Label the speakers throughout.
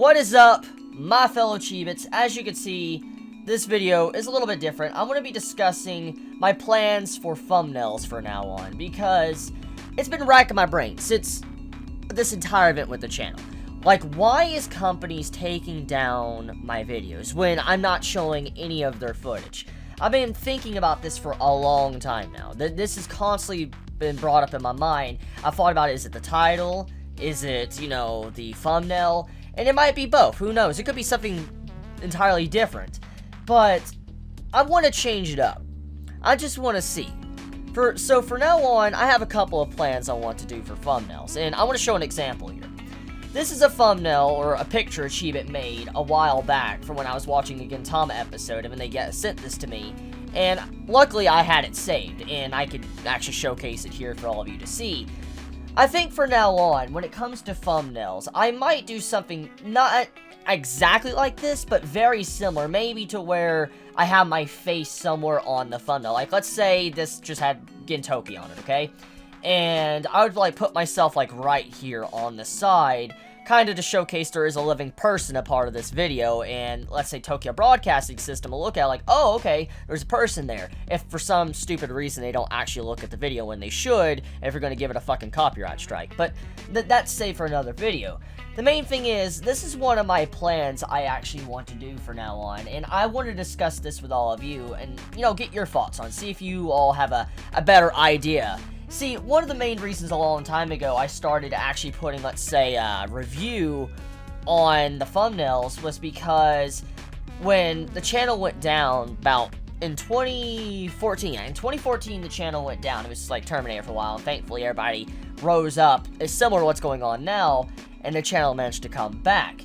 Speaker 1: What is up, my fellow Chibits? As you can see, this video is a little bit different. I'm going to be discussing my plans for thumbnails for now on, because it's been racking my brain since this entire event with the channel. Like, why is companies taking down my videos when I'm not showing any of their footage? I've been thinking about this for a long time now. This has constantly been brought up in my mind. I've thought about, is it the title? Is it, you know, the thumbnail? And it might be both, who knows? It could be something entirely different. But I want to change it up. I just want to see. So for now on, I have a couple of plans I want to do for thumbnails, and I want to show an example here. This is a thumbnail, or a picture Chibi made a while back from when I was watching a Gintama episode, and when they sent this to me. And luckily I had it saved, and I could actually showcase it here for all of you to see. I think for now on, when it comes to thumbnails, I might do something not exactly like this, but very similar. Maybe to where I have my face somewhere on the thumbnail. Like, let's say this just had Gintoki on it, okay? And I would, like, put myself, like, right here on the side, kind of to showcase there is a living person a part of this video, and let's say Tokyo Broadcasting System will look at it like, oh, okay, there's a person there. If for some stupid reason they don't actually look at the video when they should, if you're going to give it a fucking copyright strike. But that's safe for another video. The main thing is, this is one of my plans I actually want to do for now on, and I want to discuss this with all of you, and, you know, get your thoughts on, see if you all have a better idea. See, one of the main reasons a long time ago I started actually putting, let's say, a review on the thumbnails was because when the channel went down about in 2014, in 2014 the channel went down. It was like terminated for a while, and thankfully everybody rose up. It's similar to what's going on now, and the channel managed to come back.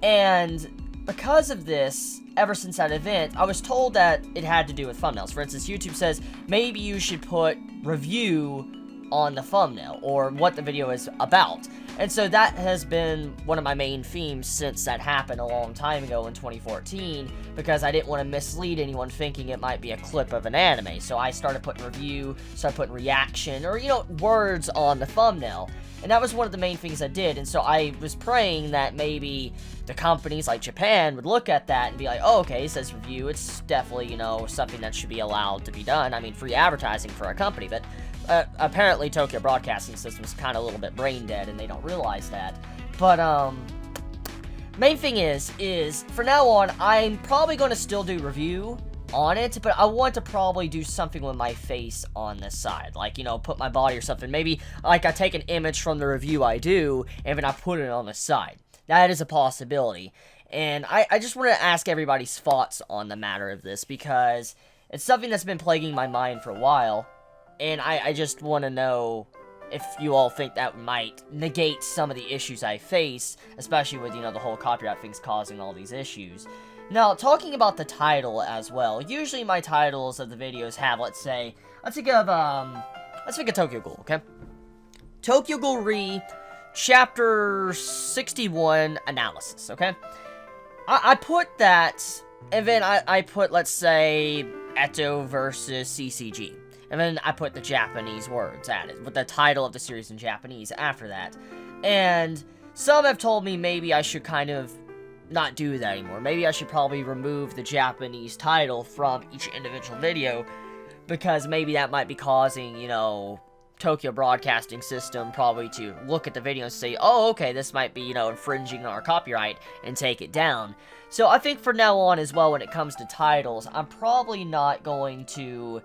Speaker 1: And because of this, ever since that event, I was told that it had to do with thumbnails. For instance, YouTube says, maybe you should put review on the thumbnail, or what the video is about. And so that has been one of my main themes since that happened a long time ago in 2014, because I didn't want to mislead anyone thinking it might be a clip of an anime. So I started putting review, started putting reaction, or, you know, words on the thumbnail. And that was one of the main things I did, and so I was praying that maybe the companies like Japan would look at that and be like, oh, okay, it says review, it's definitely, you know, something that should be allowed to be done. I mean, free advertising for a company, but apparently Tokyo Broadcasting System is kind of a little bit brain dead, and they don't realize that. But, main thing is, for now on, I'm probably going to still do review on it, but I want to probably do something with my face on this side, like, you know, put my body or something. Maybe, like, I take an image from the review I do, and then I put it on the side. That is a possibility, and I just want to ask everybody's thoughts on the matter of this, because it's something that's been plaguing my mind for a while, and I just want to know if you all think that might negate some of the issues I face, especially with, you know, the whole copyright things causing all these issues. Now, talking about the title as well, usually my titles of the videos have, let's think of Tokyo Ghoul, okay? Tokyo Ghoul Re, Chapter 61, Analysis, okay? I put that, and then I put, let's say, Eto versus CCG. And then I put the Japanese words at it, with the title of the series in Japanese after that. And some have told me maybe I should kind of not do that anymore. Maybe I should probably remove the Japanese title from each individual video, because maybe that might be causing, you know, Tokyo Broadcasting System probably to look at the video and say, oh, okay, this might be, you know, infringing our copyright, and take it down. So I think for now on as well, when it comes to titles, I'm probably not going to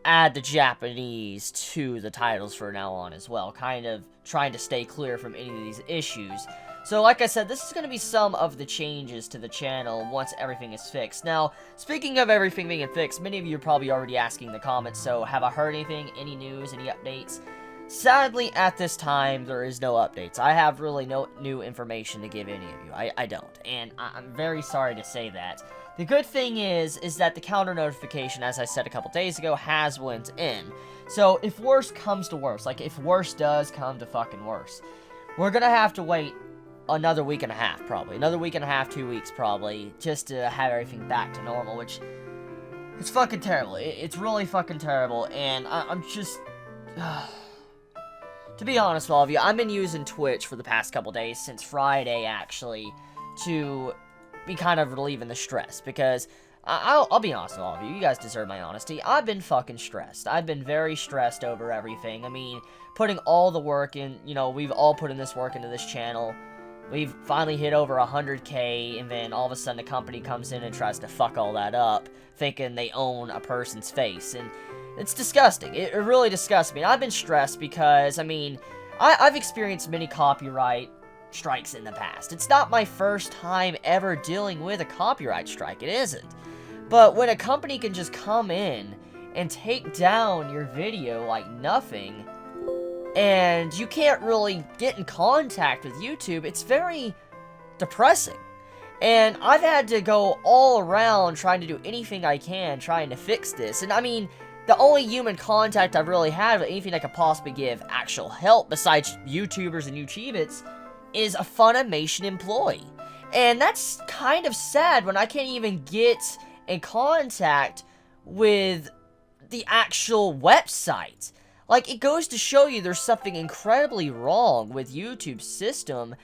Speaker 1: add the Japanese to the titles for now on as well, kind of trying to stay clear from any of these issues. So, like I said, this is going to be some of the changes to the channel once everything is fixed. Now, speaking of everything being fixed, many of you are probably already asking in the comments, so have I heard anything, any news, any updates? Sadly, at this time, there is no updates. I have really no new information to give any of you. I don't, and I'm very sorry to say that. The good thing is that the counter notification, as I said a couple days ago, has went in. So, if worse comes to worse, like if worse does come to fucking worse, we're gonna have to wait another week and a half, probably. Another week and a half, 2 weeks, probably, just to have everything back to normal, which, it's fucking terrible. It's really fucking terrible, and I'm just, to be honest with all of you, I've been using Twitch for the past couple days, since Friday, actually, to be kind of relieving the stress, because I'll be honest with all of you, you guys deserve my honesty. I've been fucking stressed. I've been very stressed over everything. I mean, putting all the work in, you know, we've all put in this work into this channel. We've finally hit over 100K, and then all of a sudden a company comes in and tries to fuck all that up, thinking they own a person's face, and it's disgusting. It really disgusts me. And I've been stressed because, I mean, I've experienced many copyright strikes in the past. It's not my first time ever dealing with a copyright strike. It isn't. But when a company can just come in and take down your video like nothing, and you can't really get in contact with YouTube, it's very depressing. And I've had to go all around trying to do anything I can trying to fix this. And I mean, the only human contact I've really had with anything that could possibly give actual help besides YouTubers and YouTubers is a Funimation employee. And that's kind of sad when I can't even get in contact with the actual website. Like, it goes to show you there's something incredibly wrong with YouTube's system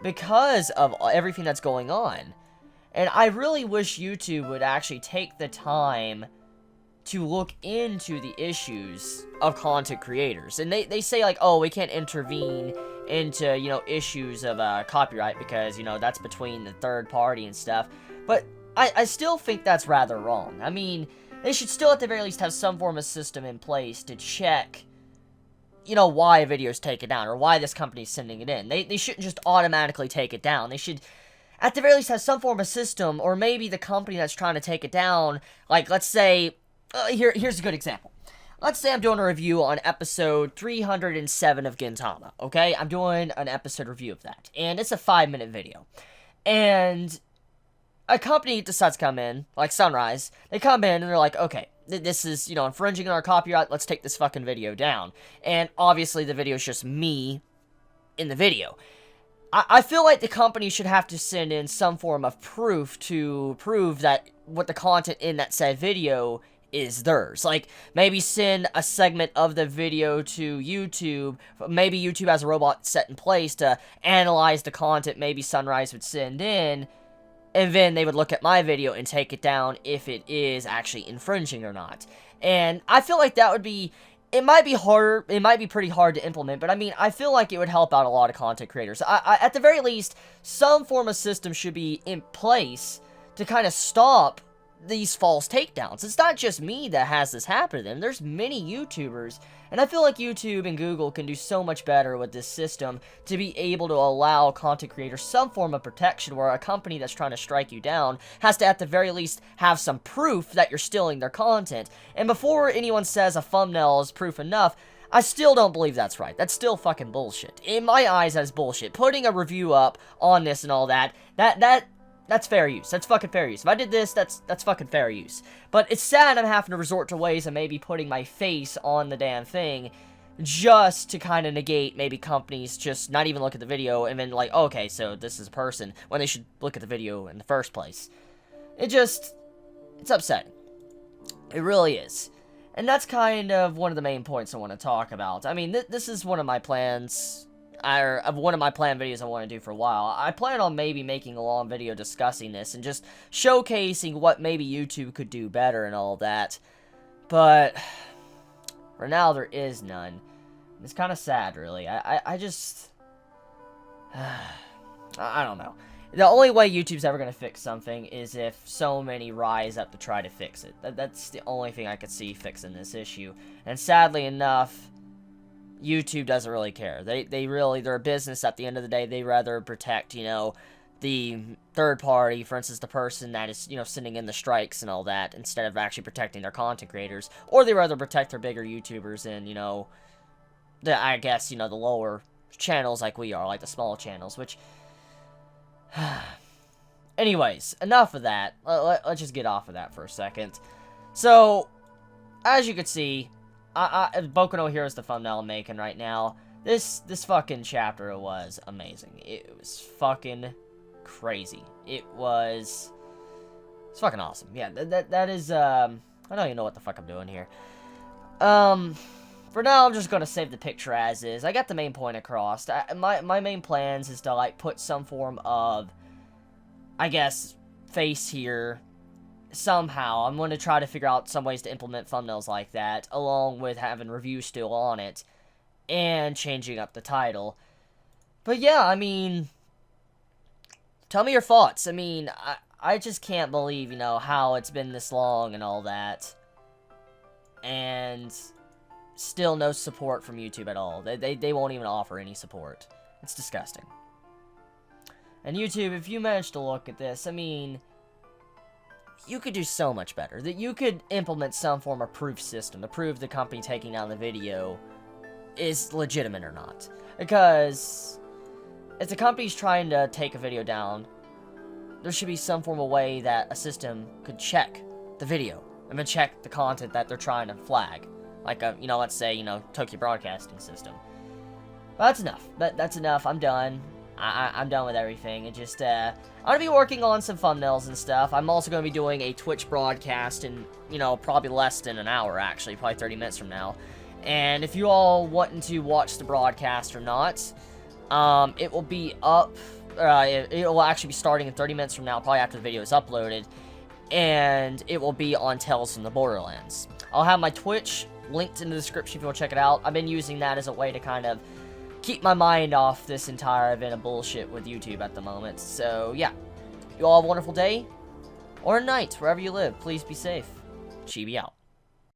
Speaker 1: because of everything that's going on. And I really wish YouTube would actually take the time to look into the issues of content creators. And they say, like, oh, we can't intervene into, you know, issues of copyright because, you know, that's between the third party and stuff. But I still think that's rather wrong. I mean, they should still at the very least have some form of system in place to check, you know, why a video is taken down or why this company is sending it in. They shouldn't just automatically take it down. They should at the very least have some form of system, or maybe the company that's trying to take it down, like, let's say, here's a good example. Let's say I'm doing a review on episode 307 of Gintama, okay? I'm doing an episode review of that, and it's a 5-minute video. And a company decides to come in, like Sunrise, they come in and they're like, okay, this is, you know, infringing on our copyright, let's take this fucking video down. And obviously the video is just me in the video. I feel like the company should have to send in some form of proof to prove that what the content in that said video is theirs. Like, maybe send a segment of the video to YouTube. Maybe YouTube has a robot set in place to analyze the content maybe Sunrise would send in, and then they would look at my video and take it down if it is actually infringing or not. And I feel like that would be, it might be harder, it might be pretty hard to implement, but I mean, I feel like it would help out a lot of content creators. At the very least, some form of system should be in place to kind of stop these false takedowns. It's not just me that has this happen to them. There's many YouTubers, and I feel like YouTube and Google can do so much better with this system to be able to allow content creators some form of protection where a company that's trying to strike you down has to at the very least have some proof that you're stealing their content. And before anyone says a thumbnail is proof enough, I still don't believe that's right. That's still fucking bullshit. In my eyes, that's bullshit. Putting a review up on this and all that, that's fair use. That's fucking fair use. If I did this, that's fucking fair use. But it's sad I'm having to resort to ways of maybe putting my face on the damn thing just to kind of negate maybe companies just not even look at the video and then like, oh, okay, so this is a person, when they should look at the video in the first place. It's upsetting. It really is. And that's kind of one of the main points I want to talk about. I mean, this is one of my plans, of one of my planned videos I want to do for a while. I plan on maybe making a long video discussing this and just showcasing what maybe YouTube could do better and all that. But for now, there is none. It's kind of sad, really. I just, I don't know. The only way YouTube's ever going to fix something is if so many rise up to try to fix it. That's the only thing I could see fixing this issue. And sadly enough, YouTube doesn't really care. They're a business at the end of the day. They rather protect, you know, the third party, for instance, the person that is, you know, sending in the strikes and all that, instead of actually protecting their content creators. Or they rather protect their bigger YouTubers and, you know, I guess, you know, the lower channels like we are, like the small channels, which... Anyways, enough of that. Let's just get off of that for a second. So, as you can see, Boku no Hero is the thumbnail I'm making right now. This fucking chapter was amazing. It was fucking crazy. It's fucking awesome. Yeah, that is, I don't even know what the fuck I'm doing here. for now, I'm just gonna save the picture as is. I got the main point across. My main plans is to, like, put some form of, I guess, face here. Somehow, I'm going to try to figure out some ways to implement thumbnails like that, along with having reviews still on it, and changing up the title. But yeah, I mean, tell me your thoughts. I mean, I just can't believe, you know, how it's been this long and all that. And still no support from YouTube at all. They won't even offer any support. It's disgusting. And YouTube, if you manage to look at this, I mean, you could do so much better. That you could implement some form of proof system to prove the company taking down the video is legitimate or not. Because if the company's trying to take a video down, there should be some form of way that a system could check the video and then check the content that they're trying to flag. Like a, you know, let's say, you know, Tokyo Broadcasting System. But that's enough. That's enough. I'm done. I'm done with everything. It just, I'm gonna be working on some thumbnails and stuff. I'm also gonna be doing a Twitch broadcast in, you know, probably less than an hour, actually. Probably 30 minutes from now. And if you all wanting to watch the broadcast or not, it will be up, it will actually be starting in 30 minutes from now, probably after the video is uploaded. And it will be on Tales from the Borderlands. I'll have my Twitch linked in the description if you want to check it out. I've been using that as a way to kind of keep my mind off this entire event of bullshit with YouTube at the moment. So, yeah. You all have a wonderful day or night, wherever you live. Please be safe. Chibi out.